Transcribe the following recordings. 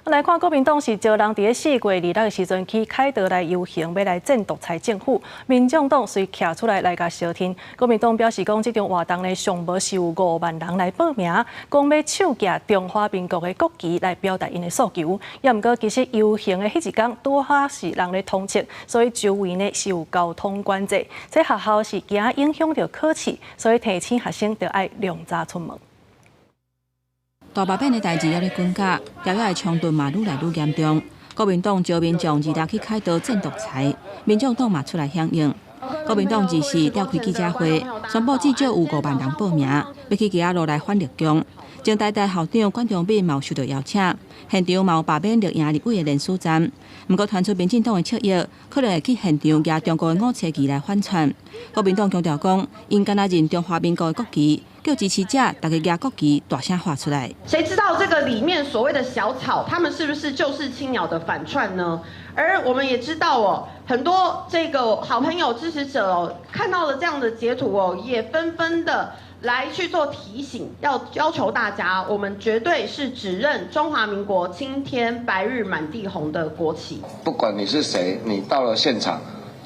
来看国民党是招人伫4月2日的时阵去凯道来游行，要来战独裁政府。民众党随徛出来甲相挺。国民党表示讲，这场活动呢，上无是有5万人来报名，讲要手举中华民国的国旗来表达因的诉求。也毋过，其实游行的迄一天拄好是人咧通缉，所以周围呢是有交通管制。这学校是惊影响到考试，所以提醒学生着爱量早出门。 大把变的代志还咧滚加，条约的冲突嘛愈来愈严重。国民党招民众2日去开刀战独裁，民众党嘛出来响应。国民党2时召开记者会，宣布至少有5万人报名，要去街仔路来反绿江。前台大校长管中闢嘛有受到邀请，现场嘛有罢免绿营立委的联署站。不过传出民进党的侧翼可能会去现场举中国的5彩旗来反串。国民党强调讲，因敢若认中华民国的国旗。 叫支持者大家举国旗大声喊出来。谁知道这个里面所谓的小草，他们是不是就是青鸟的反串呢？而我们也知道哦，很多这个好朋友支持者哦，看到了这样的截图哦，也纷纷的来去做提醒，要求大家，我们绝对是只认中华民国青天白日满地红的国旗。不管你是谁，你到了现场。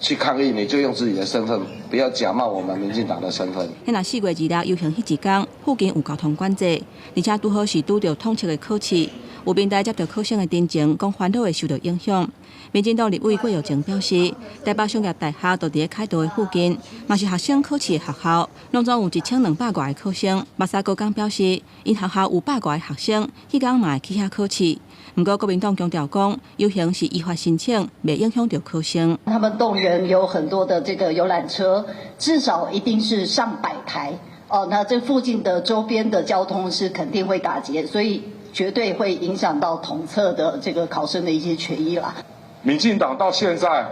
去抗议，你就用自己的身份，不要假冒我们民进党的身份。迄若4月2日游行迄一天，附近有交通管制，而且拄好是拄着统测的考试，有民代接到考生的陈情，讲烦恼会受到影响。民进党立委郭玉成表示，台北商业大学就伫凯道的附近，嘛是学生考试的学校，拢总有1200外的考生。马沙高岗表示，因学校有100外的学生，迄天嘛会去遐考试。 不过，国民党强调讲，游行是依法申请，袂影响到考生。他们动员有很多的这个游览车，至少一定是上百台哦。那这附近的周边的交通是肯定会打结，所以绝对会影响到统测的这个考生的一些权益啦。民进党到现在，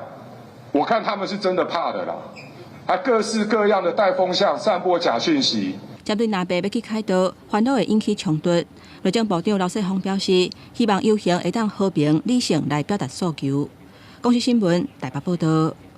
我看他们是真的怕的啦，还各式各样的带风向、散播假讯息。 针对南北要去凯道，烦恼会引起冲突。内政部长刘世芳表示，希望游行会当和平理性来表达诉求。公视新闻台北报道。